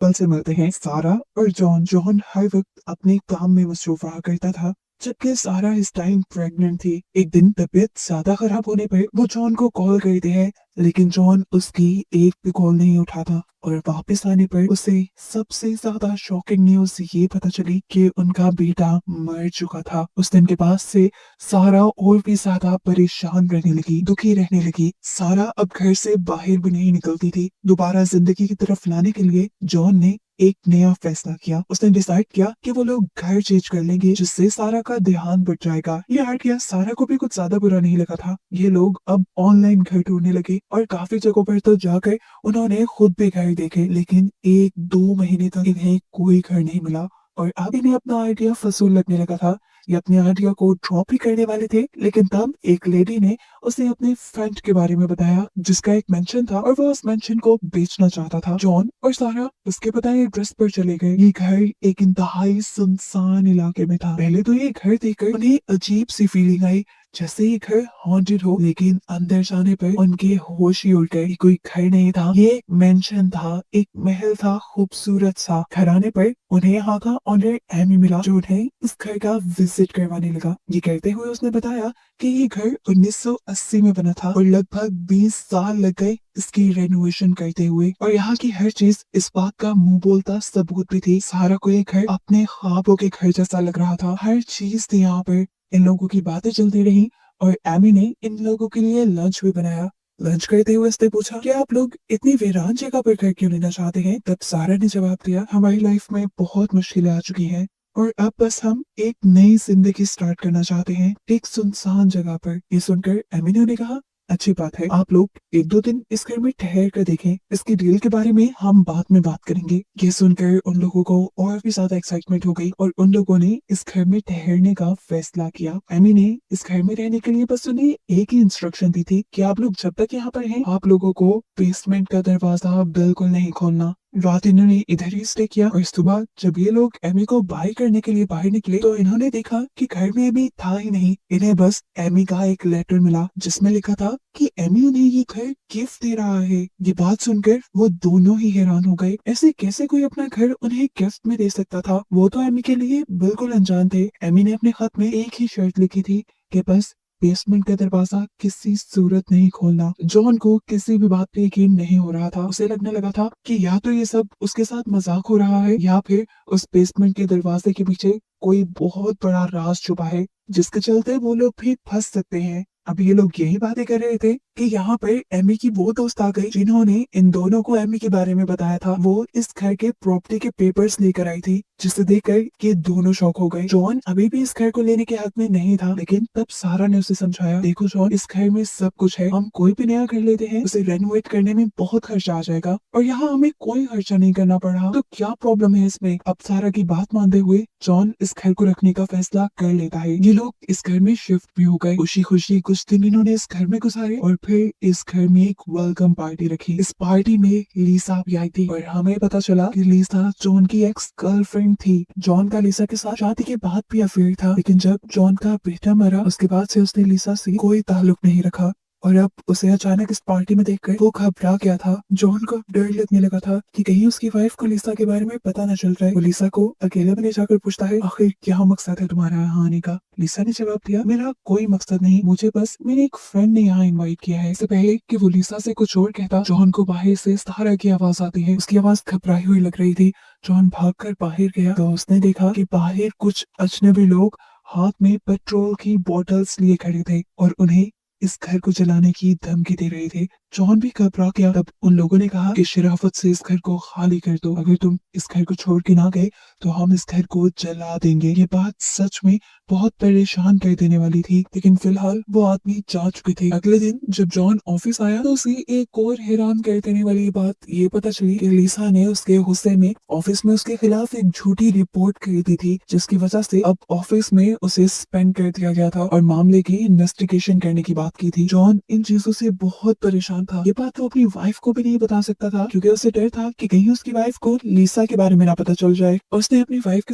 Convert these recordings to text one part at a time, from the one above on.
पल से मिलते हैं सारा और जॉन। जॉन हर वक्त अपने काम में मसरूफ रहा करता था, जबकि सारा इस टाइम प्रेग्नेंट थी। एक दिन तबीयत ज्यादा खराब होने पर वो जॉन को कॉल करते हैं, लेकिन जॉन उसकी एक भी कॉल नहीं उठाता। और वापस आने पर उसे सबसे ज्यादा शॉकिंग न्यूज ये पता चली कि उनका बेटा मर चुका था। उस दिन के बाद से सारा और भी ज्यादा परेशान रहने लगी, दुखी रहने लगी। सारा अब घर से बाहर भी नहीं निकलती थी। दोबारा जिंदगी की तरफ लाने के लिए जॉन ने एक नया फैसला किया। उसने डिसाइड किया कि वो लोग घर चेंज कर लेंगे, जिससे सारा का ध्यान बढ़ जाएगा। ये आइडिया सारा को भी कुछ ज्यादा बुरा नहीं लगा था। ये लोग अब ऑनलाइन घर ढूंढने लगे और काफी जगहों पर तो जाकर उन्होंने खुद भी घर देखे, लेकिन 1-2 महीने तक इन्हें कोई घर नहीं मिला। और अब इन्हें अपना आइडिया फजूल लगने लगा था। ये अपने आइडिया को ड्रॉप ही करने वाले थे, लेकिन तब एक लेडी ने उसे अपने फ्रेंड के बारे में बताया, जिसका एक मेंशन था और वो उस मेंशन को बेचना चाहता था। जॉन और सारा उसके बताए एड्रेस पर चले गए। ये घर एक इंतहाई सुनसान इलाके में था। पहले तो ये घर देखकर उन्हें अजीब सी फीलिंग आई, जैसे ये घर हॉन्टेड हो, लेकिन अंदर जाने पर उनके होश ही उड़ गए। ये कोई घर नहीं था, ये एक मेंशन था, एक महल था खूबसूरत सा। घर आने पर उन्हें यहाँ का ऑनर एमी मिला, जो उन्हें इस घर का विजिट करवाने लगा। ये कहते हुए उसने बताया कि ये घर 1980 में बना था और लगभग 20 साल लग गए इसकी रेनोवेशन करते हुए। और यहाँ की हर चीज इस बात का मुंह बोलता सबूत भी थी। सारा को ये घर अपने ख्वाबों के घर जैसा लग रहा था। हर चीज थी यहाँ पर। इन लोगों की बातें चलती रही और एमी ने इन लोगों के लिए लंच भी बनाया। लंच करते हुए उसने पूछा कि आप लोग इतनी वीरान जगह पर घर क्यों लेना चाहते हैं। तब सारा ने जवाब दिया, हमारी लाइफ में बहुत मुश्किलें आ चुकी हैं और अब बस हम एक नई जिंदगी स्टार्ट करना चाहते हैं, एक सुनसान जगह पर। ये सुनकर एमी ने उन्हें कहा, अच्छी बात है, आप लोग 1-2 दिन इस घर में ठहर कर देखें, इसकी डील के बारे में हम बाद में बात करेंगे। ये सुनकर उन लोगों को और भी ज्यादा एक्साइटमेंट हो गई और उन लोगों ने इस घर में ठहरने का फैसला किया। एमी ने इस घर में रहने के लिए बस उन्हें एक ही इंस्ट्रक्शन दी थी कि आप लोग जब तक यहाँ पर हैं, आप लोगों को बेसमेंट का दरवाजा बिल्कुल नहीं खोलना। रात इन्होंने इधर ही स्टे किया और सुबह जब ये लोग एमी को बाय करने के लिए बाहर निकले तो इन्होंने देखा कि घर में एमी था ही नहीं। इन्हें बस एमी का एक लेटर मिला, जिसमें लिखा था कि एमी उन्हें ये घर गिफ्ट दे रहा है। ये बात सुनकर वो दोनों ही हैरान हो गए। ऐसे कैसे कोई अपना घर उन्हें गिफ्ट में दे सकता था। वो तो एमी के लिए बिल्कुल अनजान थे। एमी ने अपने खत में एक ही शर्त लिखी थी कि बस बेसमेंट का दरवाजा किसी सूरत नहीं खोलना। जॉन को किसी भी बात पे यकीन नहीं हो रहा था। उसे लगने लगा था कि या तो ये सब उसके साथ मजाक हो रहा है या फिर उस बेसमेंट के दरवाजे के पीछे कोई बहुत बड़ा राज छुपा है, जिसके चलते वो लोग भी फंस सकते हैं। अब ये लोग यही बातें कर रहे थे कि यहाँ पर एमी की वो दोस्त आ गई, जिन्होंने इन दोनों को एमी के बारे में बताया था। वो इस घर के प्रॉपर्टी के पेपर्स लेकर आई थी, जिसे देखकर ये दोनों शॉक हो गए। जॉन अभी भी इस घर को लेने के हक में नहीं था, लेकिन तब सारा ने उसे समझाया, देखो जॉन, इस घर में सब कुछ है, हम कोई भी नया घर लेते हैं, उसे रेनोवेट करने में बहुत खर्चा आ जाएगा और यहाँ हमें कोई खर्चा नहीं करना पड़ रहा, तो क्या प्रॉब्लम है इसमें। अब सारा की बात मानते हुए जॉन इस घर को रखने का फैसला कर लेता है। ये लोग इस घर में शिफ्ट भी हो गए। खुशी खुशी कुछ दिन इन्होंने इस घर में गुजारे और फिर इस घर में एक वेलकम पार्टी रखी। इस पार्टी में लीसा भी आई थी और हमें पता चला कि लीसा जॉन की एक्स गर्लफ्रेंड थी। जॉन का लीसा के साथ शादी के बाद भी अफेयर था, लेकिन जब जॉन का बेटा मरा उसके बाद से उसने लीसा से कोई ताल्लुक नहीं रखा। और अब उसे अचानक इस पार्टी में देखकर वो घबरा गया था। जॉन को डर लगने लगा था कि कहीं उसकी वाइफ को लीसा के बारे में पता न चल जाए। वो लीसा को अकेले में ले जाकर पूछता है, आखिर क्या मकसद है तुम्हारा यहाँ आने का। लीसा ने जवाब दिया, मेरा कोई मकसद नहीं, मुझे बस मेरे एक फ्रेंड ने यहाँ इनवाइट किया है। इससे पहले कि वो लीसा से कुछ और कहता, जॉन को बाहर से सारा की आवाज आती है। उसकी आवाज घबराई हुई लग रही थी। जॉन भागकर बाहर गया तो उसने देखा कि बाहर कुछ अजनबी लोग हाथ में पेट्रोल की बोतल्स लिए खड़े थे और उन्हें इस घर को जलाने की धमकी दे रहे थे। जॉन भी घबरा गया। तब उन लोगों ने कहा कि शराफत से इस घर को खाली कर दो, अगर तुम इस घर को छोड़ के ना गए तो हम इस घर को जला देंगे। ये बात सच में बहुत परेशान कर देने वाली थी, लेकिन फिलहाल वो आदमी जा चुके थे। अगले दिन जब जॉन ऑफिस आया तो उसे एक और हैरान कर देने वाली बात ये पता चली कि लीसा ने उसके गुस्से में ऑफिस में उसके खिलाफ एक झूठी रिपोर्ट कर दी थी, जिसकी वजह से अब ऑफिस में उसे सस्पेंड कर दिया गया था और मामले की इन्वेस्टिगेशन करने की बात की थी। जॉन इन चीजों से बहुत परेशान था। ये बात वो अपनी वाइफ को भी नहीं बता सकता था, क्योंकि उसे डर था कि कहीं उसकी वाइफ को लीसा के बारे में ना पता चल जाए। उसने अपनी वाइफ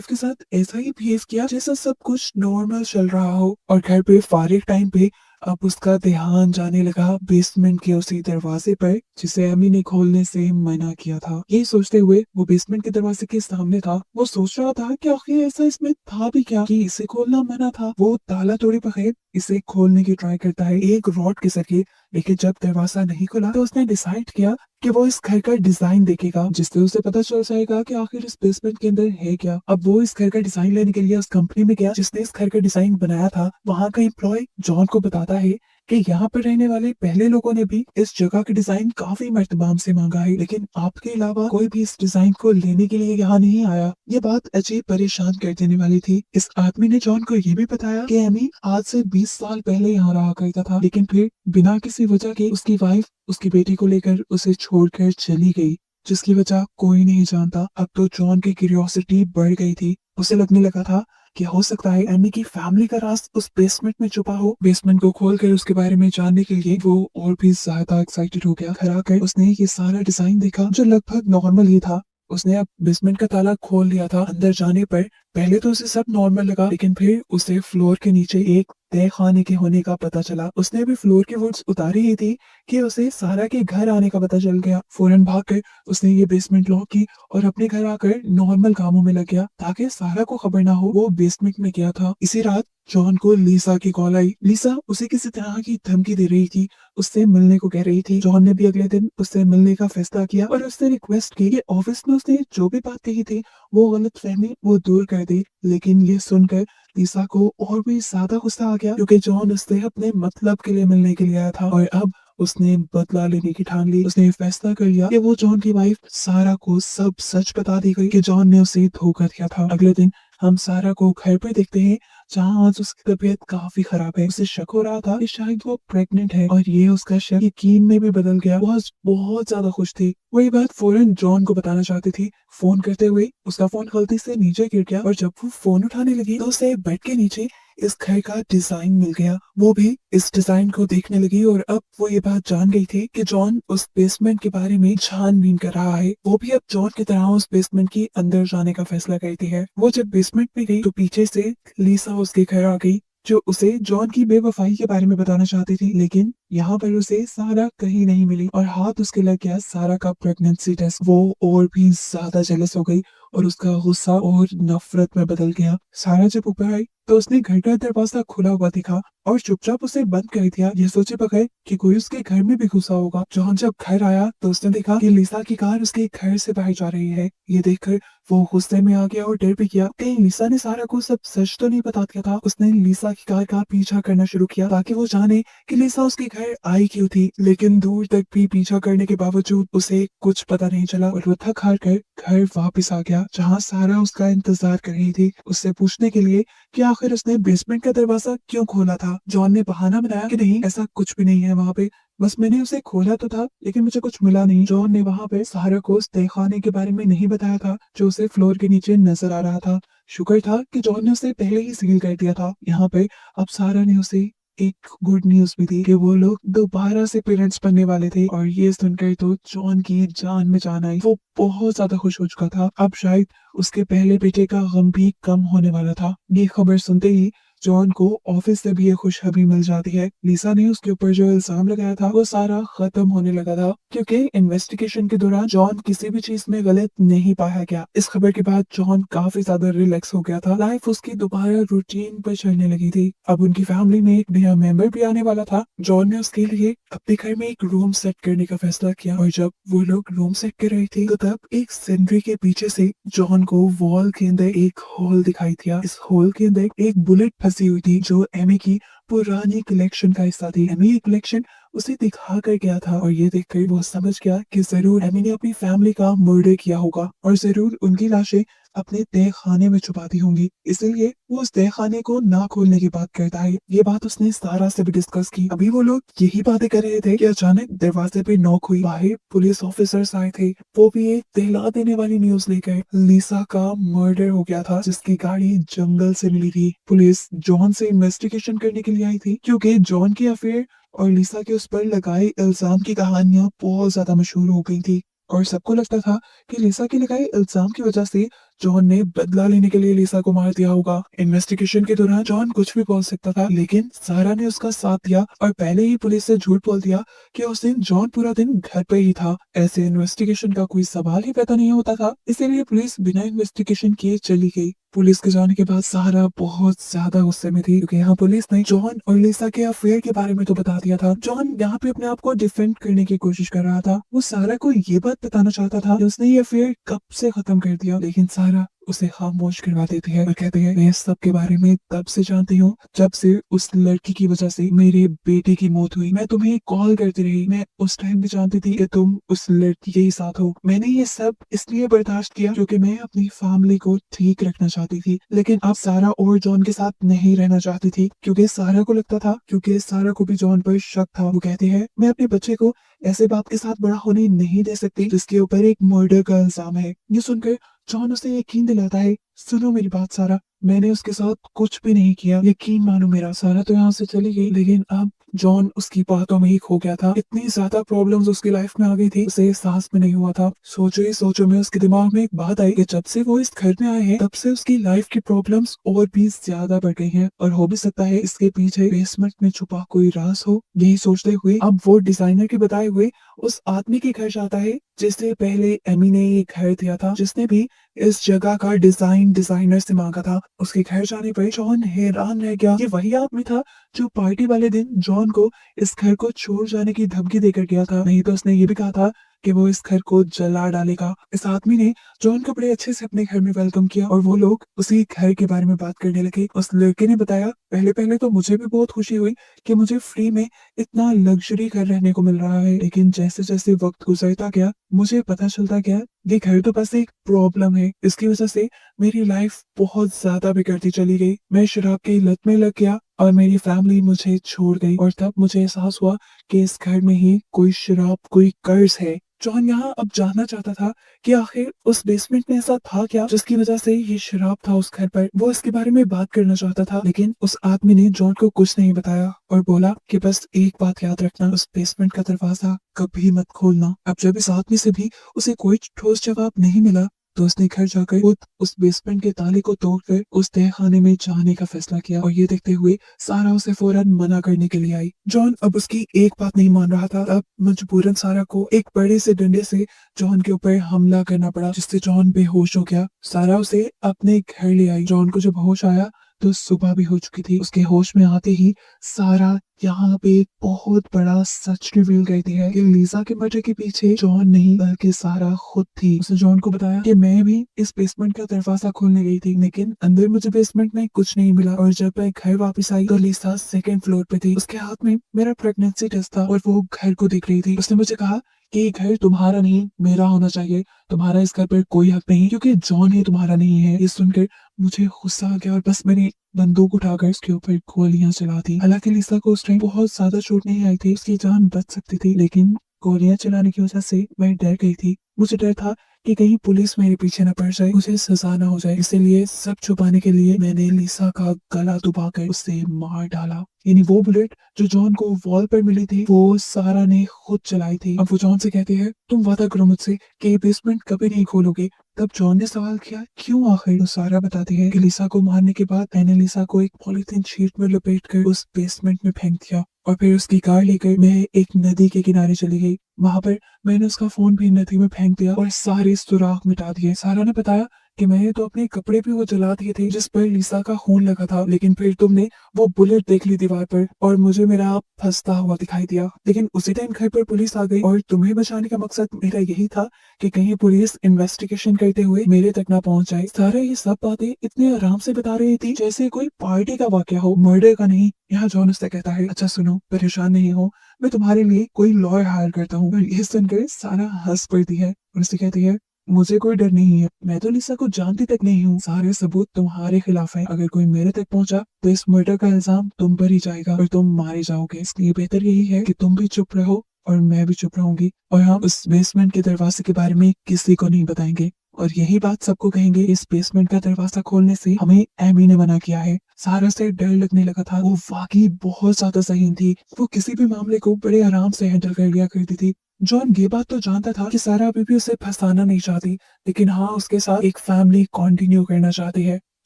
के साथ ऐसा ही बिहेव किया जैसा सब कुछ नॉर्मल चल रहा हो और घर पे फारिग टाइम पे अब उसका ध्यान जाने लगा बेसमेंट के उसी दरवाजे पर जिसे एमी ने खोलने से मना किया था। ये सोचते हुए वो बेसमेंट के दरवाजे के सामने था। वो सोच रहा था कि आखिर ऐसा इसमें था भी क्या कि इसे खोलना मना था। वो ताला तोड़े बगैर इसे खोलने की ट्राई करता है एक रॉड के जरिए, लेकिन जब दरवाजा नहीं खुला तो उसने डिसाइड किया कि वो इस घर का डिजाइन देखेगा, जिससे उसे पता चल जाएगा कि आखिर इस बेसमेंट के अंदर है क्या। अब वो इस घर का डिजाइन लेने के लिए उस कंपनी में गया जिसने इस घर का डिजाइन बनाया था। वहाँ का एम्प्लॉय जॉन को बताता है कि यहाँ पर रहने वाले पहले लोगों ने भी इस जगह का डिजाइन काफी मर्तबा से मांगा है, लेकिन आपके अलावा कोई भी इस डिजाइन को लेने के लिए यहाँ नहीं आया। ये बात अजीब परेशान कर देने वाली थी। इस आदमी ने जॉन को ये भी बताया कि एमी आज से 20 साल पहले यहाँ रहा करता था, लेकिन फिर बिना किसी वजह के उसकी वाइफ उसकी बेटी को लेकर उसे छोड़कर चली गई, जिसकी वजह कोई नहीं जानता। अब तो जॉन की क्यूरियोसिटी बढ़ गई थी। उसे लगने लगा था कि हो सकता है एमी की फैमिली का राज उस बेसमेंट में छुपा हो। बेसमेंट को खोलकर उसके बारे में जानने के लिए वो और भी ज्यादा एक्साइटेड हो गया। घर आकर उसने ये सारा डिजाइन देखा जो लगभग नॉर्मल ही था। उसने अब बेसमेंट का ताला खोल लिया था। अंदर जाने पर पहले तो उसे सब नॉर्मल लगा, लेकिन फिर उसे फ्लोर के नीचे एक तय खाने के होने का पता चला। उसने अभी फ्लोर की वुड्स उतारी ही थी कि उसे सारा के घर आने का पता चल गया। फौरन भागकर उसने ये बेसमेंट लॉक की और अपने घर आकर नॉर्मल कामों में लग गया ताकि सारा को खबर ना हो वो बेसमेंट में गया था। इसी रात जॉन को लीसा की कॉल आई। लीसा उसे किसी तरह की धमकी दे रही थी, उससे मिलने को कह रही थी। जॉन ने भी अगले दिन उससे मिलने का फैसला किया और उससे रिक्वेस्ट की कि ऑफिस में उसने जो भी बात कही थी वो गलत फहमी वो दूर कर दे। लेकिन ये सुनकर लीसा को और भी ज्यादा गुस्सा आ गया, क्योंकि जॉन उससे अपने मतलब के लिए मिलने के लिए आया था और अब उसने बदला लेने की ठान ली। उसने फैसला कर लिया कि वो जॉन की वाइफ सारा को सब सच बता देगी कि जॉन ने उसे धोखा दिया था। अगले दिन हम सारा को घर पे देखते हैं जहाँ आज उसकी तबीयत काफी खराब है। उसे शक हो रहा था कि शायद वो प्रेग्नेंट है और ये उसका शक यकीन में भी बदल गया। वो आज बहुत ज्यादा खुश थी। वही बात फौरन जॉन को बताना चाहती थी। फोन करते हुए उसका फोन गलती से नीचे गिर गया और जब वो फोन उठाने लगी तो उसे बेड के नीचे इस घर का डिजाइन मिल गया। वो भी इस डिजाइन को देखने लगी और अब वो ये बात जान गई थी कि जॉन उस बेसमेंट के बारे में छानबीन कर रहा है। वो भी अब जॉन की तरह उस बेसमेंट के अंदर जाने का फैसला करती है। वो जब बेसमेंट में गई तो पीछे से लीसा उसके घर आ गई, जो उसे जॉन की बेवफाई के बारे में बताना चाहती थी। लेकिन यहाँ पर उसे सारा कहीं नहीं मिली और हाथ उसके लग गया सारा का प्रेगनेंसी टेस्ट। वो और भी ज्यादा जेलस हो गई और उसका गुस्सा और नफरत में बदल गया। सारा जब ऊपर आई तो उसने घर का दरवाजा खुला हुआ देखा और चुपचाप उसे बंद कर दिया, ये सोचे बगैर कि कोई उसके घर में भी घुसा होगा। जॉन जब घर आया तो उसने देखा कि लीसा की कार उसके घर से बाहर जा रही है। ये देखकर वो गुस्से में आ गया और डर भी गया कहीं लीसा ने सारा को सब सच तो नहीं बता दिया था। उसने लीसा की कार का पीछा करना शुरू किया ताकि वो जाने कि लीसा उसके घर आई क्यों थी, लेकिन दूर तक भी पीछा करने के बावजूद उसे कुछ पता नहीं चला और वो थक हार कर घर वापस आ गया, जहाँ सारा उसका इंतजार कर रही थी उससे पूछने के लिए कि आखिर उसने बेसमेंट का दरवाजा क्यों खोला था। जॉन ने बहाना बनाया कि नहीं ऐसा कुछ भी नहीं है वहाँ पे, बस मैंने उसे खोला तो था लेकिन मुझे कुछ मिला नहीं। जॉन ने वहाँ पे सारा को उस तहखाने के बारे में नहीं बताया था जो उसे फ्लोर के नीचे नजर आ रहा था। शुक्र था कि जॉन ने उसे पहले ही सील कर दिया था। यहाँ पे अब सारा ने उसे एक गुड न्यूज भी थी कि वो लोग दोबारा से पेरेंट्स बनने वाले थे और ये सुनकर तो जॉन की जान में जान आई। वो बहुत ज्यादा खुश हो चुका था। अब शायद उसके पहले बेटे का गम भी कम होने वाला था। ये खबर सुनते ही जॉन को ऑफिस से भी ये खुशखबरी मिल जाती है। लीसा ने उसके ऊपर जो इल्जाम लगाया था वो सारा खत्म होने लगा था, क्योंकि इन्वेस्टिगेशन के दौरान जॉन किसी भी चीज में गलत नहीं पाया गया। इस खबर के बाद जॉन काफी ज्यादा रिलैक्स हो गया था। लाइफ उसकी दोबारा रूटीन पर चलने लगी थी। अब उनकी फैमिली में एक नया मेंबर भी आने वाला था। जॉन ने उसके लिए अपने घर में एक रूम सेट करने का फैसला किया और जब वो लोग रूम सेट कर रहे थे तो तब एक सीनरी के पीछे से जॉन को वॉल के अंदर एक होल दिखाई दिया। इस होल के अंदर एक बुलेट फंसी हुई थी जो एमी की पुरानी कलेक्शन का हिस्सा थी। एमी ये कलेक्शन उसे दिखा कर गया था और ये देखकर वो समझ गया कि जरूर एमी ने अपनी फैमिली का मर्डर किया होगा और जरूर उनकी लाशें अपने तय खाने में छुपाती होंगी, इसलिए वो उस तय खाने को ना खोलने की बात करता है। ये बात उसने सारा से भी डिस्कस की। अभी वो लोग यही बातें कर रहे थे कि अचानक दरवाजे पे नॉक हुई। बाहर पुलिस ऑफिसर्स आए थे। वो भी एक दिला देने वाली न्यूज लेकर। लीसा का मर्डर हो गया था जिसकी गाड़ी जंगल से मिली थी। पुलिस जॉन से इन्वेस्टिगेशन करने के लिए आई थी क्योंकि जॉन की अफेयर और लीसा के उस पर लगाए इल्जाम की कहानियां बहुत ज्यादा मशहूर हो गई थी। और सबको लगता था कि लिसा के लगाए इल्जाम की वजह से जॉन ने बदला लेने के लिए लिसा को मार दिया होगा। इन्वेस्टिगेशन के दौरान जॉन कुछ भी बोल सकता था, लेकिन सारा ने उसका साथ दिया और पहले ही पुलिस से झूठ बोल दिया कि उस दिन जॉन पूरा दिन घर पे ही था। ऐसे इन्वेस्टिगेशन का कोई सवाल ही पैदा नहीं होता था, इसीलिए पुलिस बिना इन्वेस्टिगेशन किए चली गई। पुलिस के जाने के बाद सारा बहुत ज्यादा गुस्से में थी, क्योंकि यहाँ पुलिस ने जॉन और लिसा के अफेयर के बारे में तो बता दिया था। जॉन यहाँ पे अपने आप को डिफेंड करने की कोशिश कर रहा था। वो सारा को ये बात बताना चाहता था कि उसने ये अफेयर कब से खत्म कर दिया, लेकिन सारा उसे खामोश करवा देती है और कहते हैं, मैं सब के बारे में तब से जानती हूँ जब से उस लड़की की वजह से मेरे बेटे की मौत हुई। मैं तुम्हें कॉल करती रही, मैं उस टाइम भी जानती थी कि तुम उस लड़की के ही साथ हो। मैंने ये सब इसलिए बर्दाश्त किया क्योंकि मैं अपनी फैमिली को ठीक रखना चाहती थी, लेकिन अब सारा और जॉन के साथ नहीं रहना चाहती थी, क्योंकि सारा को लगता था, क्योंकि सारा को भी जॉन पर शक था। वो कहती है, मैं अपने बच्चे को ऐसे बाप के साथ बड़ा होने नहीं दे सकती जिसके ऊपर एक मर्डर का इल्जाम है। ये सुनकर जॉन उसे यकीन दिलाता है, सुनो मेरी बात सारा, मैंने उसके साथ कुछ भी नहीं किया, यकीन मानो मेरा। सारा तो यहाँ से चली गई, लेकिन अब जॉन उसकी बातों में ही खो गया था। इतनी ज्यादा प्रॉब्लम्स उसकी लाइफ में आ गई थी, उसे एहसास भी नहीं हुआ था। सोचो ही सोचो में उसके दिमाग में एक बात आई कि जब से वो इस घर में आए हैं तब से उसकी लाइफ की प्रॉब्लम्स और भी ज्यादा बढ़ गई हैं, और हो भी सकता है इसके पीछे बेसमेंट में छुपा कोई राज हो। यही सोचते हुए अब वो डिजाइनर के बताए हुए उस आदमी के घर जाता है जिससे पहले एमी ने ये घर दिया था, जिसने भी इस जगह का डिजाइन डिजाइनर से मांगा था। उसके घर जाने पर जॉन हैरान रह गया। ये वही आदमी था जो पार्टी वाले दिन जॉन को इस घर को छोड़ जाने की धमकी देकर गया था। नहीं तो उसने ये भी कहा था कि वो इस घर को जला डालेगा। इस आदमी ने जॉन को बड़े अच्छे से अपने घर में वेलकम किया और वो लोग उसी घर के बारे में बात करने लगे। उस लड़के ने बताया, पहले पहले तो मुझे भी बहुत खुशी हुई कि मुझे फ्री में इतना लग्जरी घर रहने को मिल रहा है, लेकिन जैसे जैसे वक्त गुजरता गया मुझे पता चलता गया ये घर तो बस एक प्रॉब्लम है। इसकी वजह से मेरी लाइफ बहुत ज्यादा बिगड़ती चली गई। मैं शराब की लत में लग गया और मेरी फैमिली मुझे छोड़ गई, और तब मुझे एहसास हुआ कि इस घर में ही कोई शराब, कोई कर्ज है। जॉन यहाँ अब जानना चाहता था कि आखिर उस बेसमेंट में ऐसा था क्या जिसकी वजह से ये शराब था उस घर पर। वो इसके बारे में बात करना चाहता था, लेकिन उस आदमी ने जॉन को कुछ नहीं बताया और बोला कि बस एक बात याद रखना, उस बेसमेंट का दरवाजा कभी मत खोलना। अब जब इस आदमी से भी उसे कोई ठोस जवाब नहीं मिला तो उसने घर जाकर खुद उस बेसमेंट के ताले को तोड़कर उस तहखाने में जाने का फैसला किया, और ये देखते हुए सारा उसे फौरन मना करने के लिए आई। जॉन अब उसकी एक बात नहीं मान रहा था। अब मजबूरन सारा को एक बड़े से डंडे से जॉन के ऊपर हमला करना पड़ा, जिससे जॉन बेहोश हो गया। सारा उसे अपने घर ले आई। जॉन को जब होश आया तो सुबह भी हो चुकी थी। उसके होश में आते ही सारा यहाँ पे एक बहुत बड़ा सच रिवील करती है कि लीजा के मर्डर के पीछे जॉन नहीं बल्कि सारा खुद थी। उसने जॉन को बताया कि मैं भी इस बेसमेंट का दरवाजा खोलने गई थी, लेकिन अंदर मुझे बेसमेंट में कुछ नहीं मिला, और जब मैं घर वापस आई तो लीजा सेकंड फ्लोर पे थी। उसके हाथ में मेरा प्रेगनेंसी टेस्ट था और वो घर को देख रही थी। उसने मुझे कहा कि ये घर तुम्हारा नहीं मेरा होना चाहिए, तुम्हारा इस घर पर कोई हक नहीं क्योंकि जॉन ही तुम्हारा नहीं है। ये सुनकर मुझे गुस्सा आ गया और बस मैंने बंदूक उठाकर उसके ऊपर गोलियां चला दी। हालांकि लिसा को उस टाइम बहुत ज्यादा चोट नहीं आई थी, उसकी जान बच सकती थी, लेकिन गोलियां चलाने की वजह से मैं डर गई थी। मुझे डर था कि कहीं पुलिस मेरे पीछे न पड़ जाए, मुझे सजा न हो जाए। इसीलिए सब छुपाने के लिए मैंने लिसा का गला दबाकर उसे मार डाला। यानी वो बुलेट जो जॉन को वॉल पर मिली थी वो सारा ने खुद चलाई थी। अब वो जॉन से कहती है, तुम वादा करो मुझसे कि ये बेसमेंट कभी नहीं खोलोगे। तब जॉन ने सवाल किया, क्यों आखिर? तो सारा बताती है कि लिसा को मारने के बाद मैंने लिसा को एक पॉलिथीन शीट में लपेट कर उस बेसमेंट में फेंक दिया, और फिर उसकी कार लेकर मैं एक नदी के किनारे चली गई। वहां पर मैंने उसका फोन भी नदी में फेंक दिया और सारे सुराग मिटा दिए। सारा ने बताया कि मैंने तो अपने कपड़े भी वो जला दिए थे जिस पर लिसा का खून लगा था, लेकिन फिर तुमने वो बुलेट देख ली दीवार पर और मुझे मेरा आप फंसता हुआ दिखाई दिया। लेकिन उसी टाइम घर पर पुलिस आ गई और तुम्हें बचाने का मकसद मेरा यही था कि कहीं पुलिस इन्वेस्टिगेशन करते हुए मेरे तक ना पहुंच जाए। सारा ये सब बातें इतने आराम से बता रही थी जैसे कोई पार्टी का वाकया हो, मर्डर का नहीं। यहाँ जॉन उससे कहता है, अच्छा सुनो, परेशान नहीं हो, मैं तुम्हारे लिए कोई लॉयर हायर करता हूँ। और ये सुनकर सारा हंस पड़ती है और उससे कहती है, मुझे कोई डर नहीं है, मैं तो लिसा को जानती तक नहीं हूँ। सारे सबूत तुम्हारे खिलाफ है, अगर कोई मेरे तक पहुंचा तो इस मर्डर का इल्जाम तुम पर ही जाएगा और तुम मारे जाओगे। इसलिए बेहतर यही है कि तुम भी चुप रहो और मैं भी चुप रहूंगी, और हम उस बेसमेंट के दरवाजे के बारे में किसी को नहीं बताएंगे, और यही बात सबको कहेंगे इस बेसमेंट का दरवाजा खोलने से हमें एमी ने मना किया है। सारा से डर लगने लगा था। वो वाकई बहुत ज्यादा ज़हीन थी, वो किसी भी मामले को बड़े आराम से हैंडल कर लिया करती थी। जॉन ये बात तो जानता था कि सारा अभी भी उसे फंसाना नहीं चाहती, लेकिन हाँ, उसके साथ एक फैमिली कंटिन्यू करना चाहती है।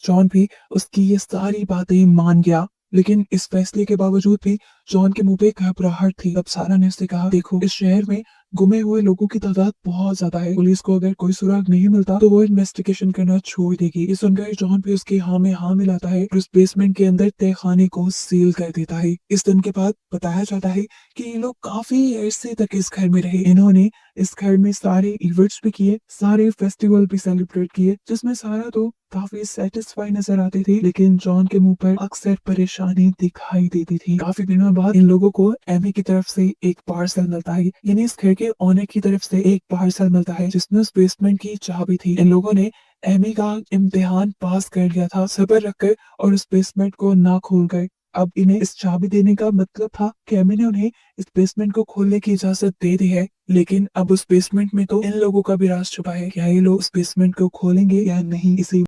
जॉन भी उसकी ये सारी बातें मान गया, लेकिन इस फैसले के बावजूद भी जॉन के मुंह पे एक घबराहट थी। तब सारा ने उससे कहा, देखो, इस शहर में गुमे हुए लोगों की तादाद बहुत ज्यादा है। पुलिस को अगर कोई सुराग नहीं मिलता तो वो इन्वेस्टिगेशन करना छोड़ देगी। ये सुनकर जॉन भी उसकी हाँ में हाँ मिलाता है और उस बेसमेंट के अंदर तहखाने को सील कर देता है। इस दिन के बाद बताया जाता है कि ये लोग काफी अरसे तक इस घर में रहे। इन्होंने इस घर में सारे इवेंट्स भी किए, सारे फेस्टिवल भी सेलिब्रेट किए, जिसमें सारा तो काफी सेटिस्फाई नजर आते थे, लेकिन जॉन के मुंह पर अक्सर परेशानी दिखाई देती थी। काफी दिनों बाद इन लोगों को एमी की तरफ से एक पार्सल मिलता है, यानी इस घर के ओनर की तरफ से एक पार्सल मिलता है जिसमें उस बेसमेंट की चाबी थी। इन लोगों ने एमी का इम्तिहान पास कर लिया था सब्र रखकर और उस बेसमेंट को ना खोल कर। अब इन्हें इस चाबी देने का मतलब था कि एमी ने उन्हें इस बेसमेंट को खोलने की इजाजत दे दी है, लेकिन अब उस बेसमेंट में तो इन लोगों का भी राज छुपा है। क्या ये लोग उस बेसमेंट को खोलेंगे या नहीं, इसी